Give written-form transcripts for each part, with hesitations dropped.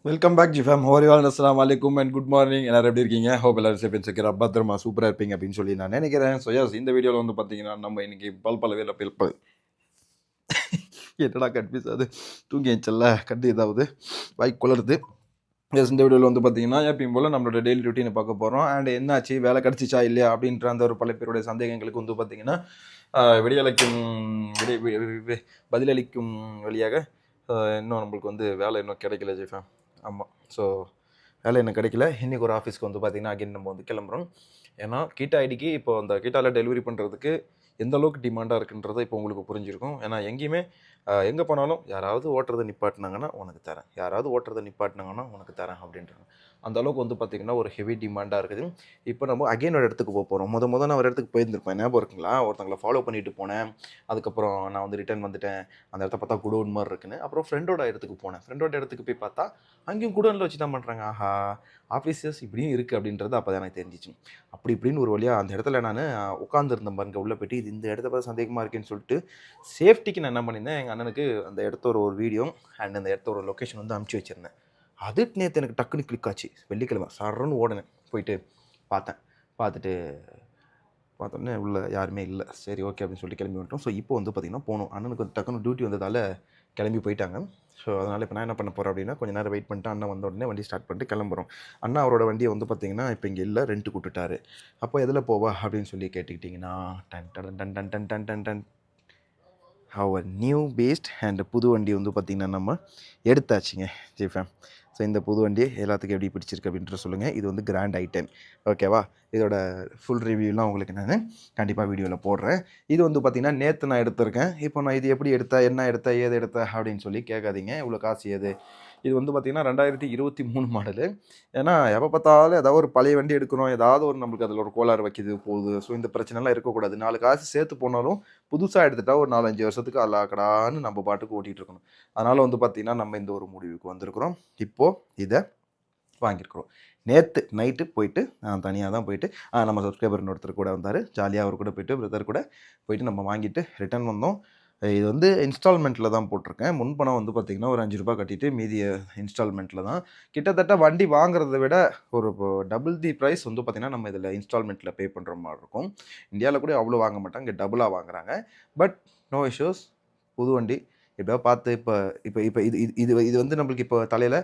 Welcome back ஜிஃபேம் ஹோரிவால் அஸ்ஸலாமு அலைக்கும் and good morning. எல்லாரும் எப்படி இருக்கீங்க? ஹோப் எல்லாரும் சேஃப் அண்ட் செக்யூரா பத்திரமா சூப்பராக இருப்பீங்க அப்படின்னு சொல்லி நான் நினைக்கிறேன். ஸோ எஸ், இந்த வீடியோவில் வந்து பார்த்தீங்கன்னா நம்ம இன்னைக்கு பல்பலவையில் பில்பல் என்னடா கன்ஃபியூஸ் ஆகுது, தூங்கி எச்சல்ல கண்டு இதாவது வாய் குளருது. எஸ், இந்த வீடியோவில் வந்து பார்த்தீங்கன்னா எப்பயும் போல் நம்மளோட டெய்லி ரொட்டீனை பார்க்க போகிறோம். அண்ட் என்னாச்சு, வேலை கிடச்சிச்சா இல்லையா அப்படின்ற அந்த ஒரு பல பேருடைய சந்தேகங்களுக்கு வந்து பார்த்தீங்கன்னா விடியளிக்கும் பதிலளிக்கும் வழியாக இன்னும் நம்மளுக்கு வந்து வேலை இன்னும் கிடைக்கல ஜிஃபேம். ஆமாம், ஸோ வேலை இன்னும் கிடைக்கல. இன்றைக்கி ஒரு ஆஃபீஸ்க்கு வந்து பார்த்திங்கன்னா அகைன் நம்ம வந்து கிளம்புறோம். ஏன்னா கீட்டா ஐடிக்கு இப்போ அந்த கீட்டாவில் டெலிவரி பண்ணுறதுக்கு எந்த அளவுக்கு டிமாண்டாக இருக்குன்றதை இப்போ உங்களுக்கு புரிஞ்சிருக்கும். ஏன்னா எங்கேயுமே எங்கே போனாலும் யாராவது ஓட்டுறதை நிப்பாட்டினாங்கன்னா உனக்கு தரேன், யாராவது ஓட்டுறதை நிப்பாட்டினாங்கன்னா உனக்கு தரேன் அப்படின்றாங்க. அந்த அளவுக்கு வந்து பார்த்திங்கன்னா ஒரு ஹெவி டிமாண்டாக இருக்குது. இப்போ நம்ம அகைன் ஒரு இடத்துக்கு போக போகிறோம். நான் ஒரு இடத்துக்கு போயிருந்திருப்பேன், ஞாபகம் இருக்குங்களா? ஒருத்தங்களை ஃபாலோ பண்ணிட்டு போனேன். அதுக்கப்புறம் நான் வந்து ரிட்டர்ன் வந்துட்டேன். அந்த இடத்த பார்த்தா குடோன் மாதிரி இருக்குன்னு. அப்புறம் ஃப்ரெண்டோட இடத்துக்கு போனேன். ஃப்ரெண்டோட இடத்துக்கு போய் பார்த்தா அங்கேயும் குடோனில் வச்சு தான் பண்ணுறாங்க. ஆஹா, ஆஃபீஸர்ஸ் இப்படியும் இருக்குது அப்படின்றது அப்போ தான் எனக்கு தெரிஞ்சிச்சு. அப்படி இப்படின்னு ஒரு வழியாக அந்த இடத்துல நான் உட்காந்துருந்தேன் பாருங்க. உள்ளே போய்ட்டு இது இந்த இடத்த பார்த்து சந்தேகமாக இருக்குன்னு சொல்லிட்டு சேஃப்டிக்கு நான் என்ன பண்ணியிருந்தேன், எங்கள் அண்ணனுக்கு அந்த இடத்த ஒரு வீடியோ அண்ட் அந்த இடத்த ஒரு லொக்கேஷன் வந்து அனுப்பிச்சி வச்சுருந்தேன். அது நேற்று எனக்கு டக்குன்னு கிளிக் ஆச்சு. வெள்ளிக்கிழமை சரன்னு ஓடினேன், போயிட்டு பார்த்துட்டு பார்த்தோன்னே உள்ள யாருமே இல்லை. சரி ஓகே அப்படின்னு சொல்லிட்டு கிளம்பி வந்துட்டோம். ஸோ இப்போ வந்து பார்த்திங்கன்னா போகணும். அண்ணனுக்கு டக்குன்னு டியூட்டி வந்ததால் கிளம்பி போயிட்டாங்க. ஸோ அதனால் இப்போ நான் என்ன பண்ண போகிறேன் அப்படின்னா, கொஞ்சம் நேரம் வெயிட் பண்ணிட்டு அண்ணன் வந்த உடனே வண்டி ஸ்டார்ட் பண்ணிட்டு கிளம்புறோம். அண்ணா அவரோட வண்டியை வந்து பார்த்திங்கன்னா இப்போ இங்கே இல்லை, ரெண்ட்டு கூட்டுட்டாரு. அப்போ எதில் போவா அப்படின்னு சொல்லி கேட்டுக்கிட்டிங்கன்னா, டன் டன் டன் டன் டன் டன் டன் டன் அவர் நியூ பேஸ்ட் அண்ட் புது வண்டி வந்து பார்த்திங்கன்னா நம்ம எடுத்தாச்சுங்க ஜிஃபேம். ஸோ இந்த புது வண்டி எல்லாத்துக்கும் எப்படி பிடிச்சிருக்கு அப்படின்ற சொல்லுங்கள். இது வந்து கிராண்ட் ஐ10, ஓகேவா? இதோட ஃபுல் ரிவ்யூலாம் உங்களுக்கு நான் கண்டிப்பாக வீடியோவில் போடுறேன். இது வந்து பார்த்திங்கன்னா நேற்று நான் எடுத்திருக்கேன். இப்போ நான் இது எப்படி எடுத்தேன், என்ன எடுத்தேன், ஏது எடுத்தேன் அப்படின்னு சொல்லி கேட்காதீங்க. இவ்வளோ காசு ஏது? இது வந்து பார்த்திங்கன்னா 2023 மாடலு. ஏன்னா எப்போ பார்த்தாலும் ஏதாவது ஒரு பழைய வண்டி எடுக்கணும், ஏதாவது ஒரு நம்மளுக்கு அதில் ஒரு கோளாறு வைக்கிது போகுது. ஸோ இந்த பிரச்சனைலாம் இருக்கக்கூடாது. 4 காசு சேர்த்து போனாலும் புதுசாக எடுத்துகிட்டா ஒரு 4-5 வருஷத்துக்கு அல்லாக்கடான்னு நம்ம பாட்டுக்கு ஓட்டிகிட்டு இருக்கணும். அதனால் வந்து பார்த்திங்கன்னா நம்ம இந்த ஒரு முடிவுக்கு வந்திருக்கிறோம். இப்போது இதை வாங்கியிருக்கிறோம். நேற்று நைட்டு போயிட்டு நான் தனியாக தான் போயிட்டு நம்ம சப்ஸ்கிரைபர் ஒருத்தர் கூட வந்தார். ஜாலியாக அவர் கூட போயிட்டு பிரதர் கூட போயிட்டு நம்ம வாங்கிட்டு ரிட்டர்ன் வந்தோம். இது வந்து இன்ஸ்டால்மெண்ட்டில் தான் போட்டிருக்கேன். முன்பணம் வந்து பார்த்திங்கன்னா ஒரு ₹5 கட்டிட்டு மீதிய இன்ஸ்டால்மெண்ட்டில் தான். கிட்டத்தட்ட வண்டி வாங்குறத விட ஒரு டபுள் தி ப்ரைஸ் வந்து பார்த்திங்கன்னா நம்ம இதில் இன்ஸ்டால்மெண்ட்டில் பே பண்ணுற மாதிரி இருக்கும். இந்தியாவில் கூட அவ்வளோ வாங்க மாட்டாங்க, இங்கே டபுளாக வாங்குறாங்க. But no issues. புது வண்டி எப்படியோ பார்த்து இப்போ இப்போ இப்போ இது இது இது இது வந்து நம்மளுக்கு இப்போ தலையில்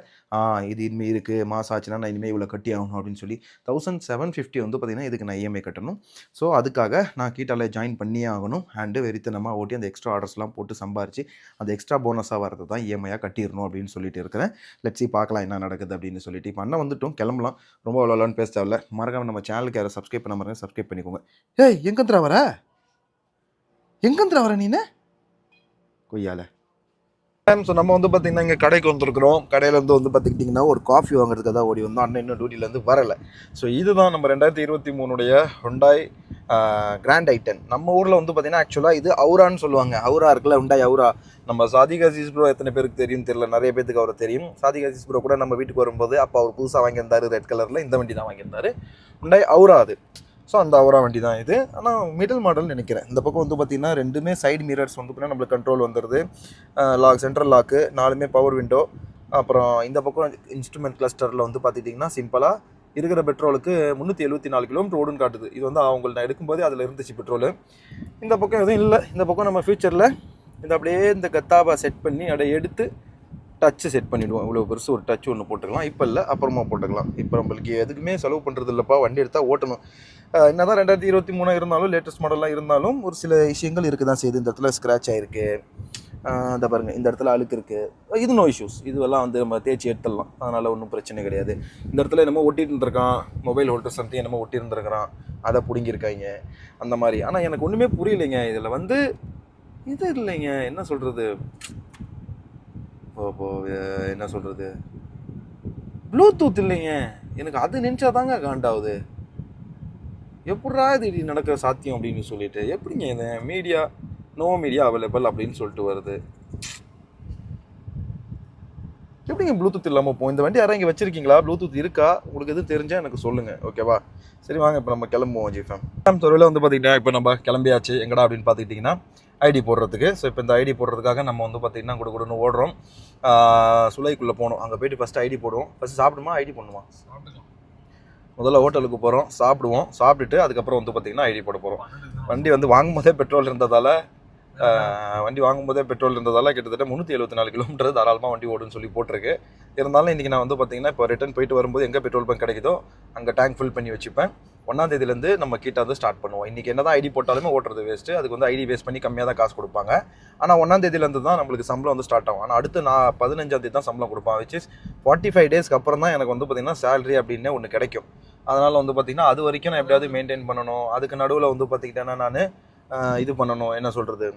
இது இனிமேல் இருக்குது, மாதம் ஆச்சுன்னா நான் இனிமேல் இவ்வளோ கட்டி ஆகணும் அப்படின்னு சொல்லி 1750 வந்து பார்த்திங்கன்னா இதுக்கு நான் இஎம்ஐ கட்டணும். ஸோ அதுக்காக நான் கீட்டாவில் ஜாயின் பண்ணியே ஆகணும். அண்டு வெறித்தனமாக ஓட்டி அந்த எக்ஸ்ட்ரா ஆர்டர்ஸ்லாம் போட்டு சம்பாரிச்சு அந்த எக்ஸ்ட்ரா போனஸாக வரது தான் இஎம்ஐயாக கட்டிடணும் அப்படின்னு சொல்லிட்டு இருக்கிறேன். லெட்ஸி பார்க்கலாம் என்ன நடக்குது அப்படின்னு சொல்லிட்டு. இப்போ அண்ணன் வந்துட்டோம், கிளம்பலாம். ரொம்ப அவ்வளோலான்னு பேச தேவையில்ல. மறக்காம நம்ம சேனலுக்கு யாரும் சப்ஸ்கிரைப் பண்ண மாதிரி சப்ஸ்கிரைப் பண்ணிக்கோங்க. ஏய், எங்கந்திரா வர நீனு கொய்யால. ஸோ நம்ம வந்து பார்த்திங்கன்னா இங்கே கடைக்கு வந்திருக்கிறோம். கடையிலேருந்து வந்து பார்த்துக்கிட்டிங்கன்னா ஒரு காஃபி வாங்குறதுக்கு தான் ஓடி வந்தோம். அண்ணன் இன்னும் டியூட்டிலேருந்து வரலை. ஸோ இதுதான் நம்ம 2023 ஹுண்டாய் கிராண்ட் ஐ10. நம்ம ஊரில் வந்து பார்த்திங்கன்னா ஆக்சுவலாக இது அவுரான்னு சொல்லுவாங்க. அவுரா இருக்குல்ல, ஹுண்டாய் அவுரா. நம்ம சாதிக் அசீஸ் ப்ரோ எத்தனை பேருக்கு தெரியும் தெரியல, நிறைய பேருக்கு அவரை தெரியும். சாதிக் அசீஸ் ப்ரோ கூட நம்ம வீட்டுக்கு வரும்போது அப்போ அவர் புதுசாக வாங்கியிருந்தார், ரெட் கலரில். இந்த வண்டி தான் வாங்கியிருந்தார், ஹுண்டாய் அவுரா அது. ஸோ அந்த அவுரா வண்டி தான் இது. ஆனால் மிடில் மாடல்னு நினைக்கிறேன். இந்த பக்கம் வந்து பார்த்திங்கன்னா ரெண்டுமே சைடு மிரர்ஸ் வந்து பார்த்தீங்கன்னா நம்மளுக்கு கண்ட்ரோல் வந்துடுது. லாக், சென்ட்ரல் லாக்கு, 4மே பவர் விண்டோ. அப்புறம் இந்த பக்கம் இன்ஸ்ட்ருமெண்ட் கிளஸ்டரில் வந்து பார்த்துட்டிங்கன்னா சிம்பிளாக இருக்கிற பெட்ரோலுக்கு 374 கிலோமீட்டர் ஓடுன்னு காட்டுது. இது வந்து அவங்களுக்கு நான் எடுக்கும்போது அதில் இருந்துச்சு பெட்ரோலு. இந்த பக்கம் எதுவும் இல்லை. இந்த பக்கம் நம்ம ஃபியூச்சரில் இந்த அப்படியே இந்த கத்தாபா செட் பண்ணி அப்படியே எடுத்து டச்சு செட் பண்ணிவிடுவோம். இவ்வளோ பெருசு ஒரு டச்சு ஒன்று போட்டுக்கலாம். இப்போ இல்லை, அப்புறமா போட்டுக்கலாம். இப்போ நம்மளுக்கு எதுக்குமே செலவு பண்ணுறது இல்லைப்பா, வண்டி எடுத்தால் ஓட்டணும். என்ன தான் 2023 இருந்தாலும், லேட்டஸ்ட் மாடலாக இருந்தாலும் ஒரு சில விஷயங்கள் இருக்குது தான் செய்யுது. இந்த இடத்துல ஸ்க்ராட்ச் ஆகிருக்கு, இந்த பாருங்கள், இந்த இடத்துல அழுக்கு இருக்குது. இது நோ இஷ்யூஸ். இதுவெல்லாம் வந்து நம்ம தேய்ச்சி எடுத்துடலாம். அதனால் ஒன்றும் பிரச்சனை கிடையாது. இந்த இடத்துல என்னமோ ஒட்டிட்டு இருந்திருக்கான், மொபைல் ஹோல்டர் சம்திங் என்னமோ ஒட்டி இருந்திருக்கிறான், அதை பிடுங்கியிருக்காங்க அந்த மாதிரி. ஆனால் எனக்கு ஒன்றுமே புரியலைங்க. இதில் வந்து இது இல்லைங்க, என்ன சொல்கிறது, என்ன சொல்கிறது, ப்ளூடூத் இல்லைங்க. எனக்கு அது நினச்சா தாங்க காண்டாகுது. எப்படா இது நடக்கிற சாத்தியம் அப்படின்னு சொல்லிட்டு. எப்படிங்க இந்த மீடியா நோ மீடியா அவைலபிள் அப்படின்னு சொல்லிட்டு வருது. எப்படிங்க ப்ளூடூத் இல்லாமல் போகும்? இந்த வண்டி யாரும் இங்கே வச்சுருக்கீங்களா? ப்ளூடூத் இருக்கா? உங்களுக்கு எதுவும் தெரிஞ்சால் எனக்கு சொல்லுங்கள், ஓகேவா? சரி வாங்க இப்போ நம்ம கிளம்புவோம் ஜிஃபேம். தொழில வந்து பார்த்திங்கன்னா இப்போ நம்ம கிளம்பியாச்சு. எங்கடா அப்படின்னு பார்த்துக்கிட்டிங்கன்னா ஐடி போடுறதுக்கு. ஸோ இப்போ இந்த ஐடி போடுறதுக்காக நம்ம வந்து பார்த்திங்கன்னா கொடுன்னு ஓடுறோம். சுலைக்குள்ளே போகணும். அங்கே போய்ட்டு ஃபஸ்ட்டு ஐடி போடுவோம். ஃபஸ்ட்டு சாப்பிடுமா ஐடி பண்ணுமா? முதல்ல ஹோட்டலுக்கு போகிறோம், சாப்பிடுவோம். சாப்பிட்டுட்டு அதுக்கப்புறம் வந்து பார்த்திங்கன்னா ஐடி போட போகிறோம். வண்டி வந்து வாங்கும்போதே பெட்ரோல் இருந்ததால் கிட்டத்தட்ட 374 கிலோமீட்டர் தாராளமாக வண்டி ஓடுன்னு சொல்லி போட்டிருக்கு. இருந்தாலும் இன்றைக்கி நான் வந்து பார்த்திங்கன்னா இப்போ ரிட்டன் போயிட்டு வரும்போது எங்கே பெட்ரோல் பங்க் கிடைக்குதோ அங்கே டேங்க் ஃபில் பண்ணி வச்சுப்பேன். 1ஆம் தேதியிலேருந்து நம்ம கிட்ட வந்து ஸ்டார்ட் பண்ணுவோம். இன்றைக்கி என்ன தான் ஐடி போட்டாலுமே ஓட்டுறது வேஸ்ட்டு. அதுக்கு வந்து ஐடி வேஸ்ட் பண்ணி கம்மியாக தான் காசு கொடுப்பாங்க. ஆனால் 1ஆம் தேதியிலேருந்து தான் நம்மளுக்கு சம்பளம் வந்து ஸ்டார்ட் ஆகும். ஆனால் அடுத்து நான் 15ஆம் தேதி தான் சம்பளம் கொடுப்பான். விச் இஸ் 45 டேஸ்க்கு அப்புறம் தான் எனக்கு வந்து பார்த்திங்கன்னா சேலரி அப்படின்னு ஒன்று கிடைக்கும். அதனால் வந்து பார்த்திங்கன்னா அது வரைக்கும் நான் எப்படியாவது மெயின்டைன் பண்ணணும். அதுக்கு நடுவில் வந்து பார்த்திக்கிட்டேன்னா நான் இது பண்ணணும், என்ன சொல்கிறது,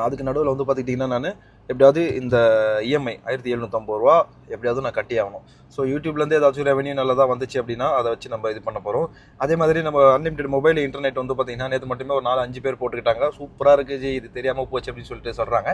அதுக்கு நடுவில் வந்து பார்த்துக்கிட்டிங்கன்னா நான் எப்படியாவது இந்த இஎம்ஐ 1750 ரூபா எப்படியாவது நான் கட்டி ஆகணும். ஸோ யூடியூப்லேருந்து ஏதாச்சும் ரெவன்யூ நல்லதாக வந்துச்சு அப்படின்னா அதை வச்சு நம்ம இது பண்ண போகிறோம். அதே மாதிரி நம்ம அன்லிமிட்டட் மொபைல் இன்டர்நெட் வந்து பார்த்திங்கன்னா நேற்று மட்டுமே ஒரு 4-5 பேர் போட்டுக்கிட்டாங்க. சூப்பராக இருக்குது, இது தெரியாமல் போச்சு அப்படின்னு சொல்லிட்டு சொல்கிறாங்க.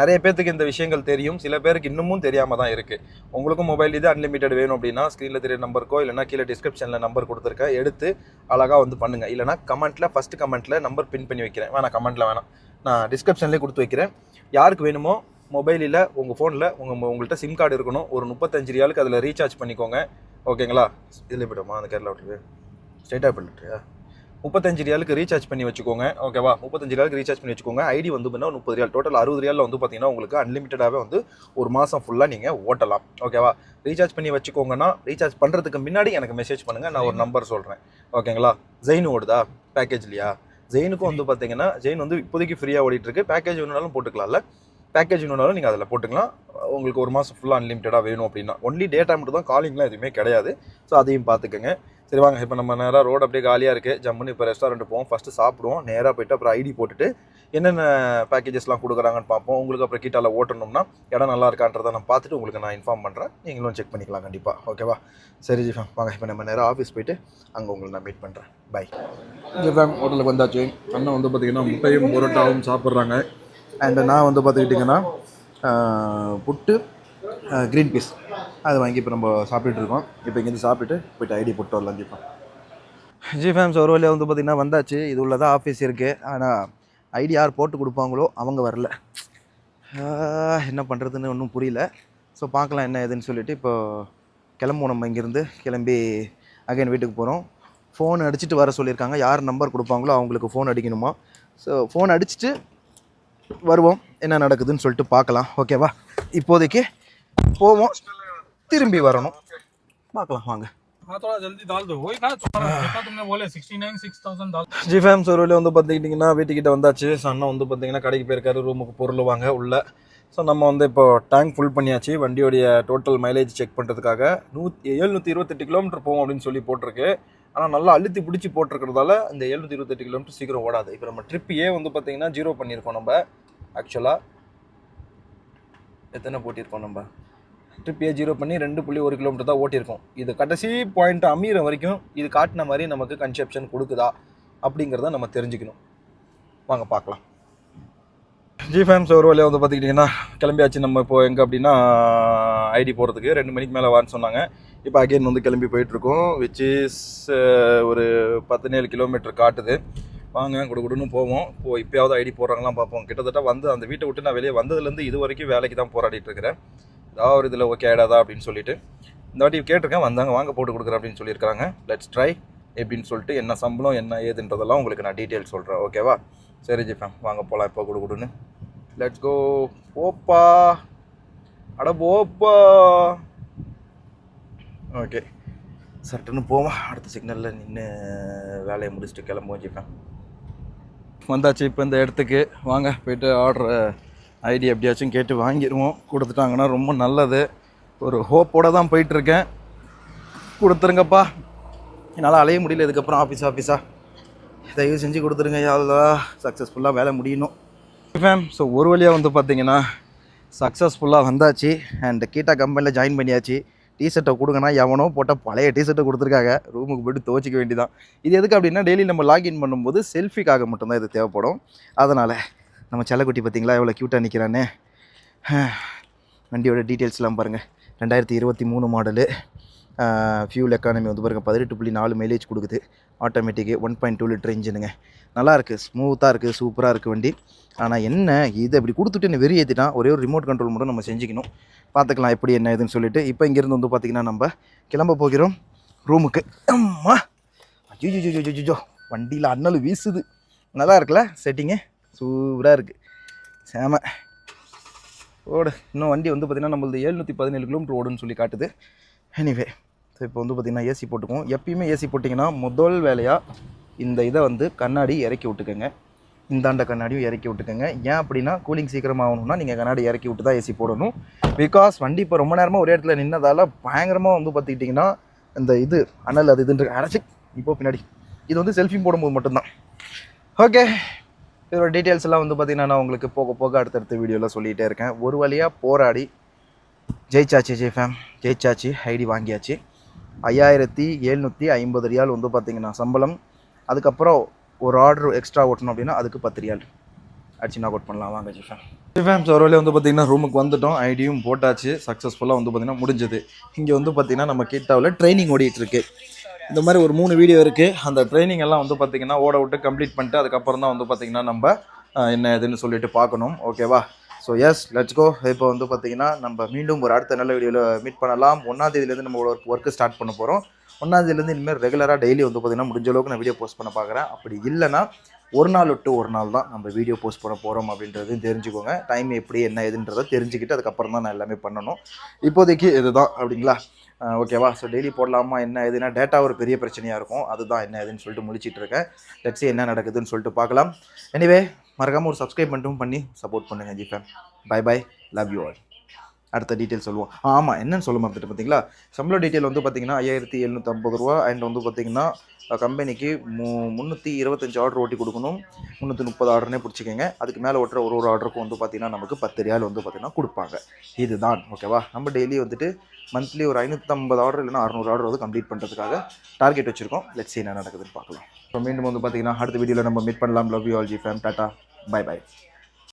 நிறைய பேருக்கு இந்த விஷயங்கள் தெரியும், சில பேருக்கு இன்னமும் தெரியாமல் தான் இருக்குது. உங்களுக்கும் மொபைல் இது அன்லிமிட்டட் வேணும் அப்படின்னா ஸ்க்ரீனில் தெரிய நம்பருக்கோ இல்லைனா கீழே டிஸ்கிரிப்ஷனில் நம்பர் கொடுத்துருக்கேன், எடுத்து அழகாக வந்து பண்ணுங்கள். இல்லைனா கமெண்ட்டில் ஃபஸ்ட்டு கமெண்ட்டில் நம்பர் பின் பண்ணி வைக்கிறேன். வேணாம் கமெண்ட்டில் வேணாம், நான் டிஸ்கிரிப்ஷன்லேயே கொடுத்து வைக்கிறேன். யாருக்கு வேணுமோ மொபைலில் உங்கள் ஃபோனில் உங்கள்கிட்ட சிம் கார்டு இருக்கணும். ஒரு 35 ரியாலுக்கு அதில் ரீசார்ஜ் பண்ணிக்கோங்க. ஓகேங்களா? இதில் போய்டுமா அந்த கேரளா விட்டுருக்கு ஸ்ட்ரைட்டாக போய்ட்டுருயா. 35 ரியாலுக்கு ரீசார்ஜ் பண்ணி வச்சுக்கோங்க. ஓகேவா? 35 ரியாலுக்கு ரீசார்ஜ் பண்ணி வச்சுக்கோங்க. ஐடி வந்து பார்த்தீங்கன்னா 30 ரியால், டோட்டல் 60 ரியாலில் வந்து பார்த்தீங்கன்னா உங்களுக்கு அன்லிமிட்டடாகவே வந்து ஒரு மாதம் ஃபுல்லாக நீங்கள் ஓட்டலாம். ஓகேவா? ரீசார்ஜ் பண்ணி வச்சுக்கோங்கன்னா ரீசார்ஜ் பண்ணுறதுக்கு முன்னாடி எனக்கு மெசேஜ் பண்ணுங்கள், நான் ஒரு நம்பர் சொல்கிறேன். ஓகேங்களா? ஜெயின் ஓடுதா பேக்கேஜ்லையா? ஜெயினுக்கும் வந்து பார்த்தீங்கன்னா ஜெயின் வந்து இப்போதைக்கு ஃப்ரீயாக ஓடிட்டுருக்கு. பேக்கேஜ் வேணுனாலும் போட்டுக்கலாம்ல. பேக்கேஜ் வேணுனாலும் நீங்கள் அதில் போட்டுக்கலாம். உங்களுக்கு ஒரு மாதம் ஃபுல்லாக அன்லிமிட்டடாக வேணும் அப்படின்னா ஒன்லி டேட்டா மட்டும் தான், காலிங்லாம் எதுவுமே கிடையாது. ஸோ அதையும் பார்த்துக்கோங்க. சரி வாங்க, இப்போ நம்ம நேராக ரோடு அப்படியே காலியாக இருக்குது. ஜம்முன்னு இப்போ ரெஸ்டாரண்ட் போவோம். ஃபஸ்ட்டு சாப்பிடுவோம், நேராக போய்ட்டு அப்புறம் ஐடி போட்டுட்டு என்னென்ன பேக்கேஜஸ்லாம் கொடுக்குறாங்கன்னு பார்ப்போம். உங்களுக்கு அப்புறம் கீட்டால ஓட்டணும்னா இடம் நல்லா இருக்கான்றதை நான் பார்த்துட்டு உங்களுக்கு நான் இன்ஃபார்ம் பண்ணுறேன். நீங்களும் செக் பண்ணிக்கலாம் கண்டிப்பாக. ஓகேவா? சரி ஜிஃபேம் வாங்க, இப்போ நம்ம நேராக ஆஃபீஸ் போய்ட்டு அங்கே உங்களை நான் மீட் பண்ணுறேன். பை. ஜிஃபேம் ஹோட்டலுக்கு வந்தாச்சு. அண்ணன் வந்து பார்த்திங்கன்னா முட்டையும் பரோட்டாவும் சாப்பிட்றாங்க. அண்டு நான் வந்து பார்த்துக்கிட்டிங்கன்னா புட்டு க்ரீன் பீஸ் அதை வாங்கி இப்போ நம்ம சாப்பிட்டுருக்கோம். இப்போ இங்கேருந்து சாப்பிட்டுட்டு போய்ட்டு ஐடி போட்டு வரலாம். ஜிஃபேம்ஸ் ஒரு வழியாக வந்து பார்த்திங்கன்னா வந்தாச்சு. இது உள்ள தான் ஆஃபீஸ் இருக்குது. ஆனால் ஐடி யார் போட்டு கொடுப்பாங்களோ அவங்க வரல. என்ன பண்ணுறதுன்னு ஒன்றும் புரியல. ஸோ பார்க்கலாம் என்ன ஏதுன்னு சொல்லிவிட்டு இப்போ கிளம்புவோம். நம்ம இங்கேருந்து கிளம்பி அகைன் வீட்டுக்கு போகிறோம். ஃபோன் அடிச்சுட்டு வர சொல்லியிருக்காங்க. யார் நம்பர் கொடுப்பாங்களோ அவங்களுக்கு ஃபோன் அடிக்கணுமா. ஸோ ஃபோன் அடிச்சுட்டு வருவோம், என்ன நடக்குதுன்னு சொல்லிட்டு பார்க்கலாம். ஓகேவா? இப்போதைக்கு போவோம், திரும்பி வரணும், பார்க்கலாம் வாங்க. ஜிஃபேம்ஸ் ஒரு வழியாக வந்து பார்த்துக்கிட்டிங்கன்னா வீட்டுக்கிட்ட வந்தாச்சு. ஸோ அண்ணன் வந்து பார்த்திங்கன்னா கடைக்கு போயிருக்காரு, ரூமுக்கு பொருள் வாங்க உள்ள. ஸோ நம்ம வந்து இப்போ டேங்க் ஃபுல் பண்ணியாச்சு. வண்டியோடைய டோட்டல் மைலேஜ் செக் பண்ணுறதுக்காக 728 கிலோமீட்டர் போகும் அப்படின்னு சொல்லி போட்டிருக்கு. ஆனால் நல்லா அழுத்தி பிடிச்சி போட்டிருக்கிறதால இந்த 728 கிலோமீட்டர் சீக்கிரம் ஓடாது. இப்போ நம்ம ட்ரிப்பையே வந்து பார்த்திங்கன்னா 0 பண்ணியிருக்கோம். நம்ம ஆக்சுவலாக எத்தனை போட்டியிருக்கோம்? நம்ம ட்ரிப்பையே 0 பண்ணி 2.1 கிலோமீட்டர் தான் ஓட்டியிருக்கோம். இது கடைசி பாயிண்ட் அமீற வரைக்கும் இது காட்டின மாதிரி நமக்கு கன்செப்ஷன் கொடுக்குதா அப்படிங்கிறத நம்ம தெரிஞ்சுக்கணும். வாங்க பார்க்கலாம். ஜிஃபேம்ஸ் ஒரு வழியாக வந்து பார்த்துக்கிட்டிங்கன்னா கிளம்பியாச்சு. நம்ம இப்போ எங்கே அப்படின்னா ஐடி போகிறதுக்கு 2 மணிக்கு மேலே வான்னு சொன்னாங்க. இப்போ அகெயின் வந்து கிளம்பி போயிட்டுருக்கோம். விச் இஸ் ஒரு 17 கிலோமீட்டர் காட்டுது. வாங்க கொடுன்னு போவோம். இப்போயாவது ஐடி போடுறாங்களாம் பார்ப்போம். கிட்டத்தட்ட வந்து அந்த வீட்டை விட்டு நான் வெளியே வந்ததுலேருந்து இது வரைக்கும் வேலைக்கு தான் போராடிட்டு இருக்கிறேன். ஏதாவது ஒரு இதில் ஓகே ஆகிடாதா அப்படின்னு சொல்லிட்டு இந்த வாட்டி கேட்டிருக்கேன். வந்தாங்க, வாங்க போட்டு கொடுக்குறேன் அப்படின்னு சொல்லியிருக்காங்க. லெட்ஸ் ட்ரை எப்படின்னு சொல்லிட்டு என்ன சம்பளம் என்ன ஏதுன்றதெல்லாம் உங்களுக்கு நான் டீட்டெயில் சொல்கிறேன். ஓகேவா? சரி ஜிஃபேம் வாங்க போகலாம். இப்போ கொடுன்னு லெட்ஸ் கோ. போப்பா அட போப்பா. ஓகே சட்டுன்னு போவோம். அடுத்த சிக்னலில் நின்று வேலையை முடிச்சுட்டு கிளம்புவோம். ஜிஃபேம் வந்தாச்சு இப்போ இந்த இடத்துக்கு. வாங்க போய்ட்டு ஆர்டர் ஐடி எப்படியாச்சும் கேட்டு வாங்கிடுவோம். கொடுத்துட்டாங்கன்னா ரொம்ப நல்லது. ஒரு ஹோப்போடு தான் போயிட்டுருக்கேன். கொடுத்துருங்கப்பா, என்னால் அலைய முடியல இதுக்கப்புறம் ஆஃபீஸாக. தயவு செஞ்சு கொடுத்துருங்க. யாரெல்லாம் சக்ஸஸ்ஃபுல்லாக வேலை முடியணும். ஃபேம் ஸோ ஒரு வழியாக வந்து பார்த்திங்கன்னா சக்ஸஸ்ஃபுல்லாக வந்தாச்சு. அண்ட் கீட்டா கம்பெனியில் ஜாயின் பண்ணியாச்சு. டிஷர்ட்டை கொடுங்கன்னா எவனோ போட்டால் பழைய டிஷர்ட்டை கொடுத்துருக்காங்க. ரூமுக்கு போய்ட்டு துவச்சிக்க வேண்டியதான். இது எதுக்கு அப்படின்னா டெய்லி நம்ம லாகின் பண்ணும்போது செல்ஃபிக்காக மட்டும்தான் இது தேவைப்படும். அதனால் நம்ம செல்லக்குட்டி பார்த்திங்களா எவ்வளோ க்யூட்டாக நிற்கிறானே. வண்டியோட டீட்டெயில்ஸ்லாம் பாருங்கள். 2023 மாடலு. ஃபியூல் எக்கானமி வந்து பாருங்கள் 18.4 மைலேஜ் கொடுக்குது. ஆட்டோமேட்டிக்கு 1.2 லிட்டர் இன்ஜினுங்க. நல்லாயிருக்கு, ஸ்மூத்தாக இருக்குது, சூப்பராக இருக்குது வண்டி. ஆனால் என்ன இதை இப்படி கொடுத்துட்டு என்ன வெறி ஏற்றிட்டான். ஒரே ஒரு ரிமோட் கண்ட்ரோல் மட்டும் நம்ம செஞ்சுக்கணும். பார்த்துக்கலாம் எப்படி என்ன ஏதுன்னு சொல்லிட்டு. இப்போ இங்கேருந்து வந்து பார்த்திங்கன்னா நம்ம கிளம்ப போகிறோம் ரூமுக்கு. அம்மா ஐயோ வண்டியில் அண்ணல் வீசுது. நல்லா இருக்குல்ல செட்டிங்கு, சூப்பராக இருக்குது, சேம ஓடு. இன்னும் வண்டி வந்து பார்த்திங்கன்னா நம்மளது 717 கிலோமீட்டர் ஓடுன்னு சொல்லி காட்டுது. எனிவே ஸோ இப்போ வந்து பார்த்திங்கன்னா ஏசி போட்டுக்குவோம். எப்பயுமே ஏசி போட்டிங்கன்னா முதல் வேலையாக இந்த இதை வந்து கண்ணாடி இறக்கி விட்டுக்கோங்க. இந்தாண்ட கண்ணாடியும் இறக்கி விட்டுக்கோங்க. ஏன் அப்படின்னா கூலிங் சீக்கிரமாக ஆகணும்னா நீங்கள் கண்ணாடி இறக்கி விட்டு தான் ஏசி போடணும். பிகாஸ் வண்டி இப்போ ரொம்ப நேரமாக ஒரே இடத்துல நின்னதால் பயங்கரமாக வந்து பார்த்துக்கிட்டிங்கன்னா இந்த இது அனல் அது இதுன்ற அரைச்சி இப்போ பின்னாடி இது வந்து செல்ஃபி போடும்போது மட்டும்தான். ஓகே, இதோட டீட்டெயில்ஸ் எல்லாம் வந்து பார்த்திங்கன்னா நான் உங்களுக்கு போக போக அடுத்தடுத்த வீடியோவில் சொல்லிகிட்டே இருக்கேன். ஒரு வழியாக போராடி ஜெயிச்சாச்சு ஜெய்ஃபேம், ஜெயிச்சாச்சு. ஐடி வாங்கியாச்சு. 5750 ரியால் வந்து பார்த்திங்கன்னா சம்பளம். அதுக்கப்புறம் ஒரு ஆர்டர் எக்ஸ்ட்ரா ஓட்டணும் அப்படின்னா அதுக்கு 10 ரியால் அடிச்சு நாக் அவுட் பண்ணலாம். வாங்க ஜிஃபேம். ஸோ ஒரு வழியாக வந்து பார்த்திங்கன்னா ரூமுக்கு வந்துட்டோம். ஐடியும் போட்டாச்சு, சக்ஸஸ்ஃபுல்லாக வந்து பார்த்திங்கன்னா முடிஞ்சது. இங்கே வந்து பார்த்திங்கன்னா நம்ம கிட்டாவில் ட்ரைனிங் ஓடிட்டுருக்கு. இந்த மாதிரி ஒரு 3 வீடியோ இருக்குது. அந்த ட்ரைனிங் எல்லாம் வந்து பார்த்திங்கன்னா ஓட விட்டு கம்ப்ளீட் பண்ணிட்டு அதுக்கப்புறம் தான் வந்து பார்த்திங்கன்னா நம்ம என்ன ஏதுன்னு சொல்லிட்டு பார்க்கணும். ஓகேவா? So yes, let's go. இப்போ வந்து பார்த்திங்கன்னா நம்ம மீண்டும் ஒரு அடுத்த நல்ல வீடியோவில் மீட் பண்ணலாம். 1ஆம் தேதியிலேருந்து நம்ம ஒர்க்கு ஸ்டார்ட் பண்ண போகிறோம். 1ஆம் தேதியிலேருந்து இனிமேல் ரெகுலராக டெய்லி வந்து பார்த்திங்கன்னா முடிஞ்ச அளவுக்கு நான் வீடியோ போஸ்ட் பண்ண பார்க்குறேன். அப்படி இல்லைனா ஒரு நாள் விட்டு ஒரு நாள் தான் நம்ம வீடியோ போஸ்ட் பண்ண போகிறோம் அப்படின்றது தெரிஞ்சுக்கோங்க. டைம் எப்படி என்ன ஏதுன்றதை தெரிஞ்சுக்கிட்டு அதுக்கப்புறம் தான் நான் எல்லாமே பண்ணணும். இப்போதைக்கு இதுதான் அப்படிங்களா? ஓகேவா? ஸோ டெய்லி போடலாமா என்ன ஏதுன்னா டேட்டா ஒரு பெரிய பிரச்சனையாக இருக்கும். அதுதான் என்ன ஏதுன்னு சொல்லிட்டு முடிச்சிட்டு இருக்கேன். லெட்ஸ் என்ன நடக்குதுன்னு சொல்லிட்டு பார்க்கலாம். எனிவே மறக்காமல் ஒரு சப்ஸ்கிரைப் மட்டும் பண்ணி சப்போர்ட் பண்ணுங்கள் ஜிஃபேம். Bye bye, love you all. அடுத்த டீட்டெயில் சொல்லுவோம். ஆமாம், என்னென்னு சொல்ல மறந்துட்டு பார்த்தீங்களா, சம்பள டீட்டெயில் வந்து பார்த்திங்கன்னா 5750 ரூபா. அண்ட் வந்து பார்த்திங்கன்னா கம்பெனிக்கு 325 ஆர்டர் ஓட்டி கொடுக்கணும். 330 ஆர்டர்னே பிடிச்சிக்கோங்க. அதுக்கு மேலே ஓட்டுற ஒரு ஆர்டருக்கும் வந்து பார்த்திங்கன்னா நமக்கு 10 ரியால் வந்து பார்த்திங்கன்னா கொடுப்பாங்க. இதுதான் ஓகேவா? நம்ம டெய்லி வந்துட்டு மந்த்லி ஒரு 550 ஆர்டர் இல்லைனா 600 ஆர்டர் வந்து கம்ப்ளீட் பண்ணுறதுக்காக டார்கெட் வச்சுருக்கோம். லெட்ஸ் என்ன நடக்குதுன்னு பார்க்கலாம். ஸோ மீண்டும் வந்து பார்த்திங்கன்னா அடுத்த வீடியோவில் நம்ம மீட் பண்ணலாம். லவ் யூ ஆல் ஜிஃபேம். Tata, bye by.